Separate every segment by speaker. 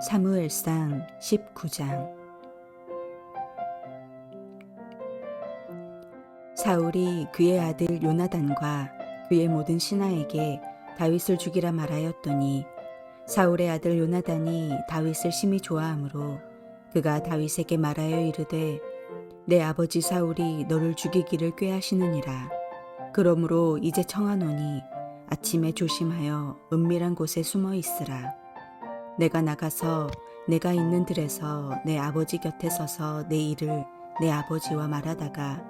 Speaker 1: 사무엘상 19장. 사울이 그의 아들 요나단과 그의 모든 신하에게 다윗을 죽이라 말하였더니 사울의 아들 요나단이 다윗을 심히 좋아하므로 그가 다윗에게 말하여 이르되 내 아버지 사울이 너를 죽이기를 꾀하시느니라. 그러므로 이제 청하노니 아침에 조심하여 은밀한 곳에 숨어 있으라. 내가 나가서 내가 있는 들에서 내 아버지 곁에 서서 내 일을 내 아버지와 말하다가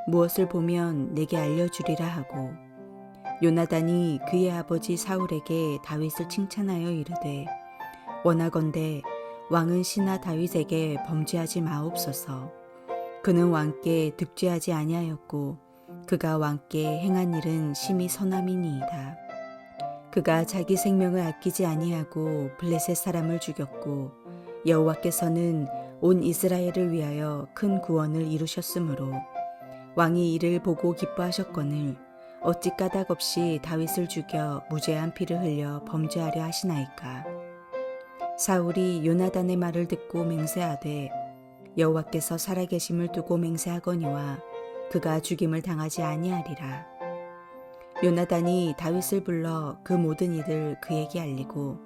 Speaker 1: 무엇을 보면 내게 알려주리라 하고, 요나단이 그의 아버지 사울에게 다윗을 칭찬하여 이르되 원하건대 왕은 신하 다윗에게 범죄하지 마옵소서. 그는 왕께 득죄하지 아니하였고 그가 왕께 행한 일은 심히 선함이니이다. 그가 자기 생명을 아끼지 아니하고 블레셋 사람을 죽였고 여호와께서는 온 이스라엘을 위하여 큰 구원을 이루셨으므로 왕이 이를 보고 기뻐하셨거늘 어찌 까닭 없이 다윗을 죽여 무죄한 피를 흘려 범죄하려 하시나이까. 사울이 요나단의 말을 듣고 맹세하되 여호와께서 살아계심을 두고 맹세하거니와 그가 죽임을 당하지 아니하리라. 요나단이 다윗을 불러 그 모든 일을 그에게 알리고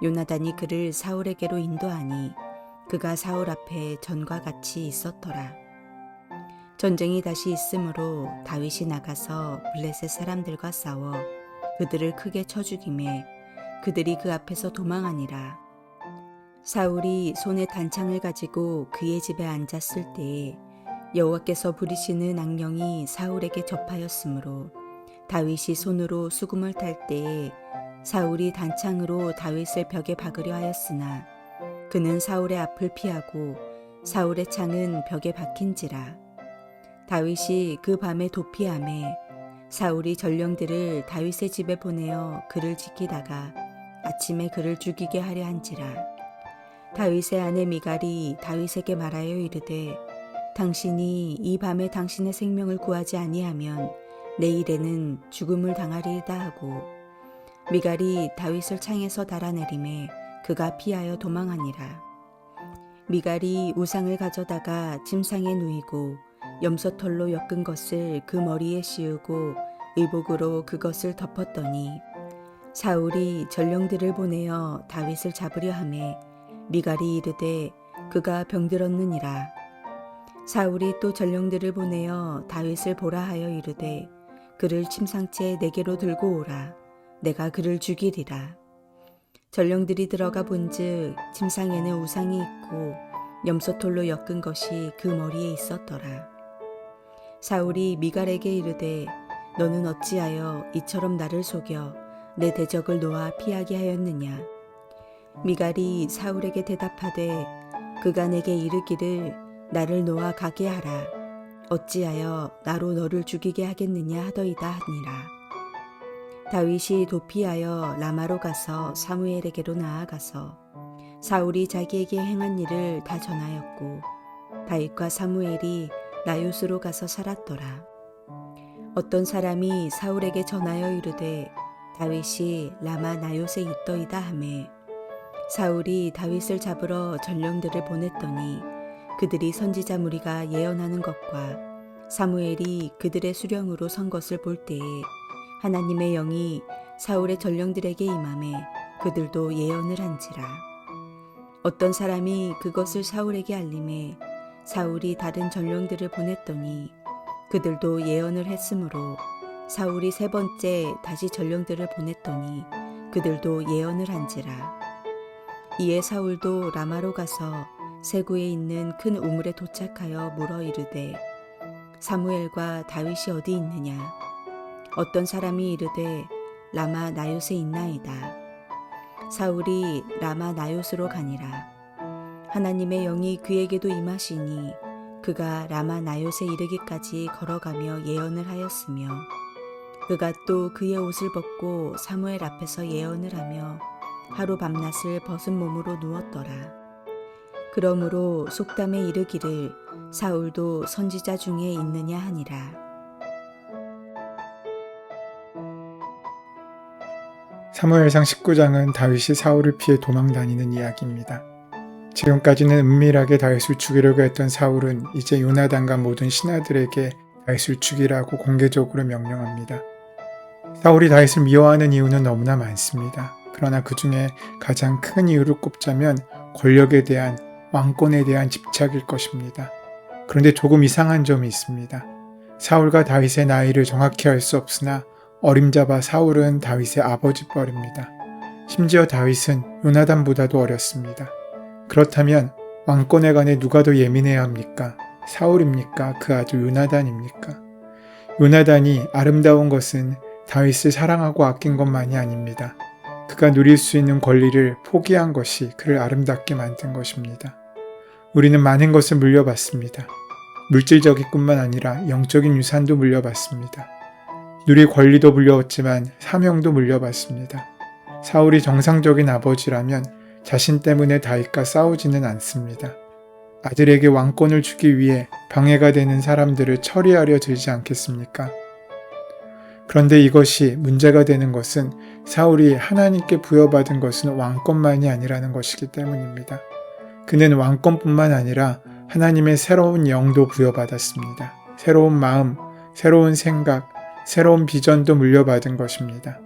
Speaker 1: 요나단이 그를 사울에게로 인도하니 그가 사울 앞에 전과 같이 있었더라. 전쟁이 다시 있으므로 다윗이 나가서 블레셋 사람들과 싸워 그들을 크게 쳐 죽이매 그들이 그 앞에서 도망하니라. 사울이 손에 단창을 가지고 그의 집에 앉았을 때에 여호와께서 부리시는 악령이 사울에게 접하였으므로 다윗이 손으로 수금을 탈 때에 사울이 단창으로 다윗을 벽에 박으려 하였으나 그는 사울의 앞을 피하고 사울의 창은 벽에 박힌지라. 다윗이 그 밤에 도피하매 사울이 전령들을 다윗의 집에 보내어 그를 지키다가 아침에 그를 죽이게 하려 한지라. 다윗의 아내 미갈이 다윗에게 말하여 이르되 당신이 이 밤에 당신의 생명을 구하지 아니하면 내일에는 죽음을 당하리이다 하고, 미갈이 다윗을 창에서 달아내리매 그가 피하여 도망하니라. 미갈이 우상을 가져다가 침상에 누이고 염소털로 엮은 것을 그 머리에 씌우고 의복으로 그것을 덮었더니 사울이 전령들을 보내어 다윗을 잡으려 하매 미갈이 이르되 그가 병들었느니라. 사울이 또 전령들을 보내어 다윗을 보라 하여 이르되 그를 침상째 내게로 들고 오라. 내가 그를 죽이리라. 전령들이 들어가 본즉 침상에는 우상이 있고 염소털로 엮은 것이 그 머리에 있었더라. 사울이 미갈에게 이르되 너는 어찌하여 이처럼 나를 속여 내 대적을 놓아 피하게 하였느냐. 미갈이 사울에게 대답하되 그가 내게 이르기를 나를 놓아 가게 하라. 어찌하여 나로 너를 죽이게 하겠느냐 하더이다 하니라. 다윗이 도피하여 라마로 가서 사무엘에게로 나아가서 사울이 자기에게 행한 일을 다 전하였고 다윗과 사무엘이 나요스로 가서 살았더라. 어떤 사람이 사울에게 전하여 이르되 다윗이 라마 나요스에 있더이다 하매 사울이 다윗을 잡으러 전령들을 보냈더니 그들이 선지자 무리가 예언하는 것과 사무엘이 그들의 수령으로 선 것을 볼 때에 하나님의 영이 사울의 전령들에게 임하매 그들도 예언을 한지라. 어떤 사람이 그것을 사울에게 알림해 사울이 다른 전령들을 보냈더니 그들도 예언을 했으므로 사울이 세 번째 다시 전령들을 보냈더니 그들도 예언을 한지라. 이에 사울도 라마로 가서 세구에 있는 큰 우물에 도착하여 물어 이르되 사무엘과 다윗이 어디 있느냐. 어떤 사람이 이르되 라마 나요스에 있나이다. 사울이 라마 나요스로 가니라. 하나님의 영이 그에게도 임하시니 그가 라마 나요스에 이르기까지 걸어가며 예언을 하였으며 그가 또 그의 옷을 벗고 사무엘 앞에서 예언을 하며 하루 밤낮을 벗은 몸으로 누웠더라. 그러므로 속담에 이르기를 사울도 선지자 중에 있느냐 하니라.
Speaker 2: 사무엘상 19장은 다윗이 사울을 피해 도망다니는 이야기입니다. 지금까지는 은밀하게 다윗을 죽이려고 했던 사울은 이제 요나단과 모든 신하들에게 다윗을 죽이라고 공개적으로 명령합니다. 사울이 다윗을 미워하는 이유는 너무나 많습니다. 그러나 그 중에 가장 큰 이유를 꼽자면 권력에 대한, 왕권에 대한 집착일 것입니다. 그런데 조금 이상한 점이 있습니다. 사울과 다윗의 나이를 정확히 알 수 없으나 어림잡아 사울은 다윗의 아버지 뻘입니다. 심지어 다윗은 요나단보다도 어렸습니다. 그렇다면 왕권에 관해 누가 더 예민해야 합니까? 사울입니까? 그 아들 요나단입니까? 요나단이 아름다운 것은 다윗을 사랑하고 아낀 것만이 아닙니다. 그가 누릴 수 있는 권리를 포기한 것이 그를 아름답게 만든 것입니다. 우리는 많은 것을 물려받습니다. 물질적인 뿐만 아니라 영적인 유산도 물려받습니다. 누릴 권리도 물려왔지만 사명도 물려받습니다. 사울이 정상적인 아버지라면 자신 때문에 다윗과 싸우지는 않습니다. 아들에게 왕권을 주기 위해 방해가 되는 사람들을 처리하려 들지 않겠습니까? 그런데 이것이 문제가 되는 것은 사울이 하나님께 부여받은 것은 왕권만이 아니라는 것이기 때문입니다. 그는 왕권뿐만 아니라 하나님의 새로운 영도 부여받았습니다. 새로운 마음, 새로운 생각, 새로운 비전도 물려받은 것입니다.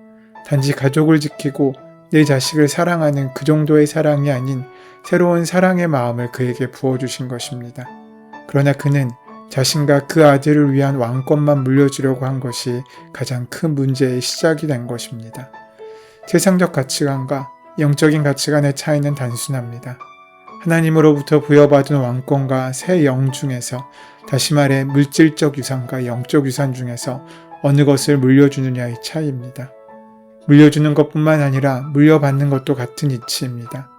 Speaker 2: 단지 가족을 지키고 내 자식을 사랑하는 그 정도의 사랑이 아닌 새로운 사랑의 마음을 그에게 부어주신 것입니다. 그러나 그는 자신과 그 아들을 위한 왕권만 물려주려고 한 것이 가장 큰 문제의 시작이 된 것입니다. 세상적 가치관과 영적인 가치관의 차이는 단순합니다. 하나님으로부터 부여받은 왕권과 새 영 중에서, 다시 말해 물질적 유산과 영적 유산 중에서 어느 것을 물려주느냐의 차이입니다. 물려주는 것뿐만 아니라 물려받는 것도 같은 이치입니다.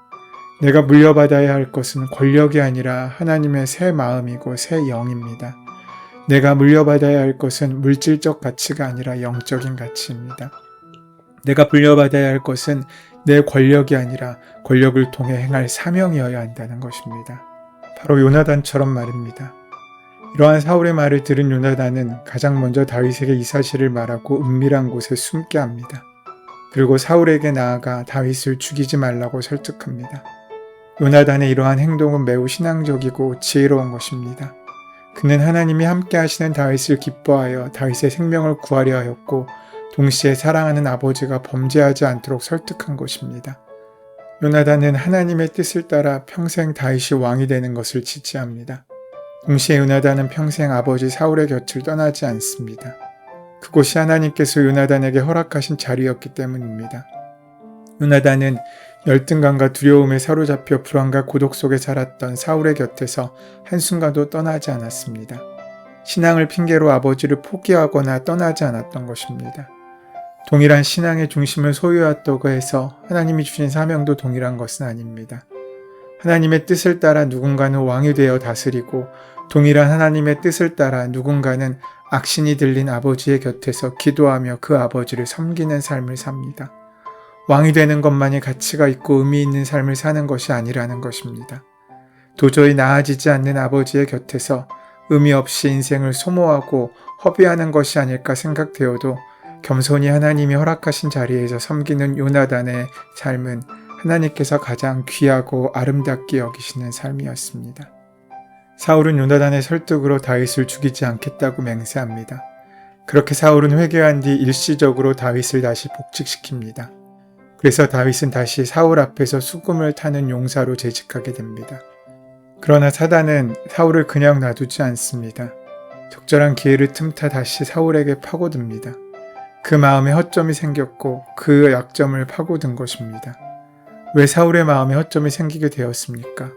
Speaker 2: 내가 물려받아야 할 것은 권력이 아니라 하나님의 새 마음이고 새 영입니다. 내가 물려받아야 할 것은 물질적 가치가 아니라 영적인 가치입니다. 내가 물려받아야 할 것은 내 권력이 아니라 권력을 통해 행할 사명이어야 한다는 것입니다. 바로 요나단처럼 말입니다. 이러한 사울의 말을 들은 요나단은 가장 먼저 다윗에게 이 사실을 말하고 은밀한 곳에 숨게 합니다. 그리고 사울에게 나아가 다윗을 죽이지 말라고 설득합니다. 요나단의 이러한 행동은 매우 신앙적이고 지혜로운 것입니다. 그는 하나님이 함께 하시는 다윗을 기뻐하여 다윗의 생명을 구하려 하였고 동시에 사랑하는 아버지가 범죄하지 않도록 설득한 것입니다. 요나단은 하나님의 뜻을 따라 평생 다윗이 왕이 되는 것을 지지합니다. 동시에 요나단은 평생 아버지 사울의 곁을 떠나지 않습니다. 그곳이 하나님께서 요나단에게 허락하신 자리였기 때문입니다. 요나단은 열등감과 두려움에 사로잡혀 불안과 고독 속에 살았던 사울의 곁에서 한순간도 떠나지 않았습니다. 신앙을 핑계로 아버지를 포기하거나 떠나지 않았던 것입니다. 동일한 신앙의 중심을 소유했다고 해서 하나님이 주신 사명도 동일한 것은 아닙니다. 하나님의 뜻을 따라 누군가는 왕이 되어 다스리고 동일한 하나님의 뜻을 따라 누군가는 악신이 들린 아버지의 곁에서 기도하며 그 아버지를 섬기는 삶을 삽니다. 왕이 되는 것만이 가치가 있고 의미 있는 삶을 사는 것이 아니라는 것입니다. 도저히 나아지지 않는 아버지의 곁에서 의미 없이 인생을 소모하고 허비하는 것이 아닐까 생각되어도 겸손히 하나님이 허락하신 자리에서 섬기는 요나단의 삶은 하나님께서 가장 귀하고 아름답게 여기시는 삶이었습니다. 사울은 요나단의 설득으로 다윗을 죽이지 않겠다고 맹세합니다. 그렇게 사울은 회개한 뒤 일시적으로 다윗을 다시 복직시킵니다. 그래서 다윗은 다시 사울 앞에서 수금을 타는 용사로 재직하게 됩니다. 그러나 사단은 사울을 그냥 놔두지 않습니다. 적절한 기회를 틈타 다시 사울에게 파고듭니다. 그 마음에 허점이 생겼고 그 약점을 파고든 것입니다. 왜 사울의 마음에 허점이 생기게 되었습니까?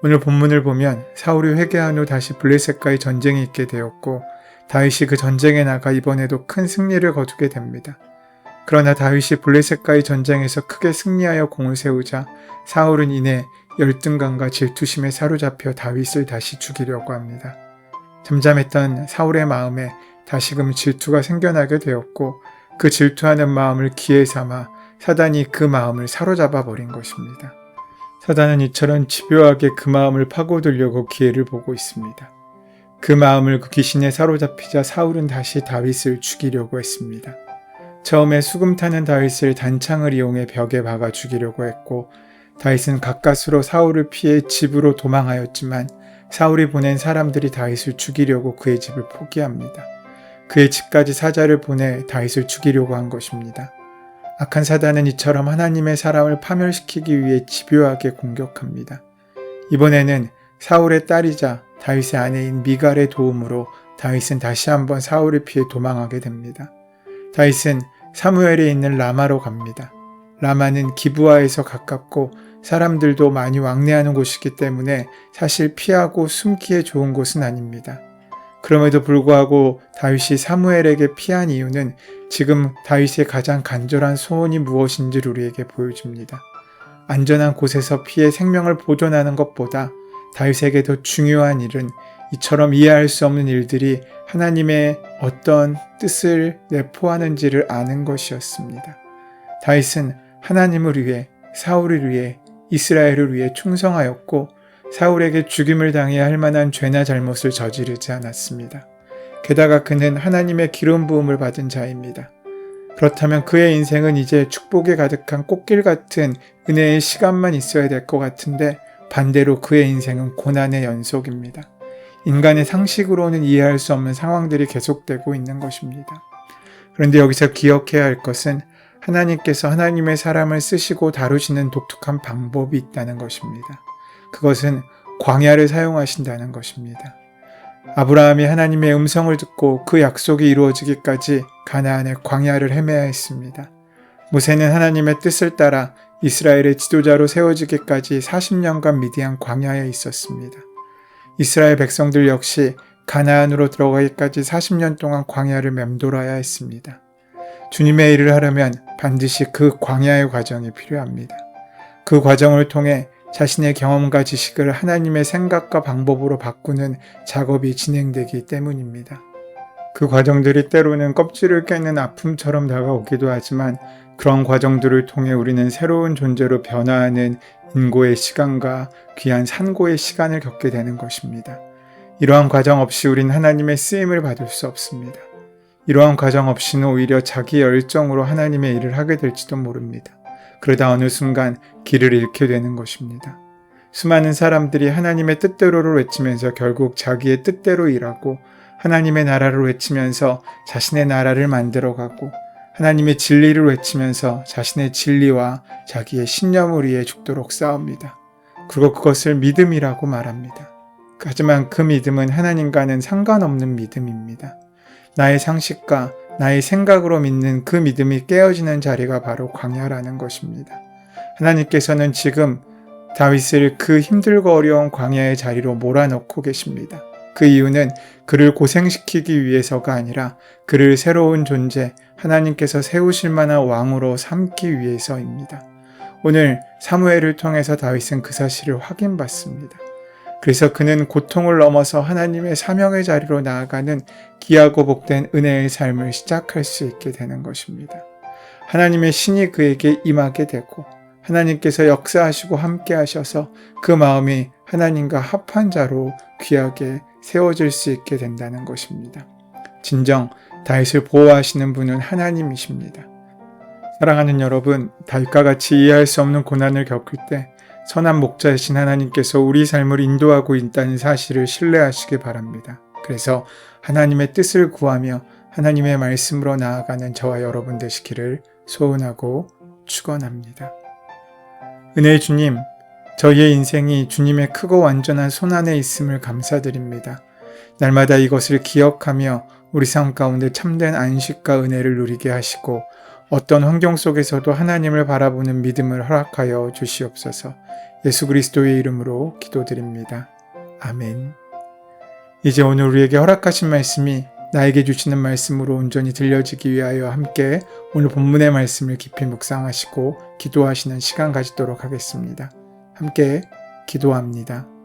Speaker 2: 오늘 본문을 보면 사울이 회개한 후 다시 블레셋과의 전쟁이 있게 되었고 다윗이 그 전쟁에 나가 이번에도 큰 승리를 거두게 됩니다. 그러나 다윗이 블레셋과의 전쟁에서 크게 승리하여 공을 세우자 사울은 이내 열등감과 질투심에 사로잡혀 다윗을 다시 죽이려고 합니다. 잠잠했던 사울의 마음에 다시금 질투가 생겨나게 되었고 그 질투하는 마음을 기회 삼아 사단이 그 마음을 사로잡아 버린 것입니다. 사단은 이처럼 집요하게 그 마음을 파고들려고 기회를 보고 있습니다. 그 마음을 그 귀신에 사로잡히자 사울은 다시 다윗을 죽이려고 했습니다. 처음에 수금 타는 다윗을 단창을 이용해 벽에 박아 죽이려고 했고 다윗은 가까스로 사울을 피해 집으로 도망하였지만 사울이 보낸 사람들이 다윗을 죽이려고 그의 집을 포기합니다. 그의 집까지 사자를 보내 다윗을 죽이려고 한 것입니다. 악한 사단은 이처럼 하나님의 사람을 파멸시키기 위해 집요하게 공격합니다. 이번에는 사울의 딸이자 다윗의 아내인 미갈의 도움으로 다윗은 다시 한번 사울을 피해 도망하게 됩니다. 다윗은 사무엘에 있는 라마로 갑니다. 라마는 기브아에서 가깝고 사람들도 많이 왕래하는 곳이기 때문에 사실 피하고 숨기에 좋은 곳은 아닙니다. 그럼에도 불구하고 다윗이 사무엘에게 피한 이유는 지금 다윗의 가장 간절한 소원이 무엇인지를 우리에게 보여줍니다. 안전한 곳에서 피해 생명을 보존하는 것보다 다윗에게 더 중요한 일은 이처럼 이해할 수 없는 일들이 하나님의 어떤 뜻을 내포하는지를 아는 것이었습니다. 다윗은 하나님을 위해, 사울을 위해, 이스라엘을 위해 충성하였고 사울에게 죽임을 당해야 할 만한 죄나 잘못을 저지르지 않았습니다. 게다가 그는 하나님의 기름 부음을 받은 자입니다. 그렇다면 그의 인생은 이제 축복에 가득한 꽃길 같은 은혜의 시간만 있어야 될 것 같은데 반대로 그의 인생은 고난의 연속입니다. 인간의 상식으로는 이해할 수 없는 상황들이 계속되고 있는 것입니다. 그런데 여기서 기억해야 할 것은 하나님께서 하나님의 사람을 쓰시고 다루시는 독특한 방법이 있다는 것입니다. 그것은 광야를 사용하신다는 것입니다. 아브라함이 하나님의 음성을 듣고 그 약속이 이루어지기까지 가나안의 광야를 헤매야 했습니다. 모세는 하나님의 뜻을 따라 이스라엘의 지도자로 세워지기까지 40년간 미디안 광야에 있었습니다. 이스라엘 백성들 역시 가나안으로 들어가기까지 40년 동안 광야를 맴돌아야 했습니다. 주님의 일을 하려면 반드시 그 광야의 과정이 필요합니다. 그 과정을 통해 자신의 경험과 지식을 하나님의 생각과 방법으로 바꾸는 작업이 진행되기 때문입니다. 그 과정들이 때로는 껍질을 깨는 아픔처럼 다가오기도 하지만 그런 과정들을 통해 우리는 새로운 존재로 변화하는 인고의 시간과 귀한 산고의 시간을 겪게 되는 것입니다. 이러한 과정 없이 우린 하나님의 쓰임을 받을 수 없습니다. 이러한 과정 없이는 오히려 자기의 열정으로 하나님의 일을 하게 될지도 모릅니다. 그러다 어느 순간 길을 잃게 되는 것입니다. 수많은 사람들이 하나님의 뜻대로를 외치면서 결국 자기의 뜻대로 일하고 하나님의 나라를 외치면서 자신의 나라를 만들어가고 하나님의 진리를 외치면서 자신의 진리와 자기의 신념을 위해 죽도록 싸웁니다. 그리고 그것을 믿음이라고 말합니다. 하지만 그 믿음은 하나님과는 상관없는 믿음입니다. 나의 상식과 나의 생각으로 믿는 그 믿음이 깨어지는 자리가 바로 광야라는 것입니다. 하나님께서는 지금 다윗을 그 힘들고 어려운 광야의 자리로 몰아넣고 계십니다. 그 이유는 그를 고생시키기 위해서가 아니라 그를 새로운 존재, 하나님께서 세우실 만한 왕으로 삼기 위해서입니다. 오늘 사무엘을 통해서 다윗은 그 사실을 확인받습니다. 그래서 그는 고통을 넘어서 하나님의 사명의 자리로 나아가는 귀하고 복된 은혜의 삶을 시작할 수 있게 되는 것입니다. 하나님의 신이 그에게 임하게 되고 하나님께서 역사하시고 함께 하셔서 그 마음이 하나님과 합한 자로 귀하게 세워질 수 있게 된다는 것입니다. 진정 다윗을 보호하시는 분은 하나님이십니다. 사랑하는 여러분, 다윗과 같이 이해할 수 없는 고난을 겪을 때 선한 목자이신 하나님께서 우리 삶을 인도하고 있다는 사실을 신뢰하시기 바랍니다. 그래서 하나님의 뜻을 구하며 하나님의 말씀으로 나아가는 저와 여러분 되시기를 소원하고 축원합니다. 은혜의 주님, 저희의 인생이 주님의 크고 완전한 손안에 있음을 감사드립니다. 날마다 이것을 기억하며 우리 삶 가운데 참된 안식과 은혜를 누리게 하시고 어떤 환경 속에서도 하나님을 바라보는 믿음을 허락하여 주시옵소서. 예수 그리스도의 이름으로 기도드립니다. 아멘. 이제 오늘 우리에게 허락하신 말씀이 나에게 주시는 말씀으로 온전히 들려지기 위하여 함께 오늘 본문의 말씀을 깊이 묵상하시고 기도하시는 시간 가지도록 하겠습니다. 함께 기도합니다.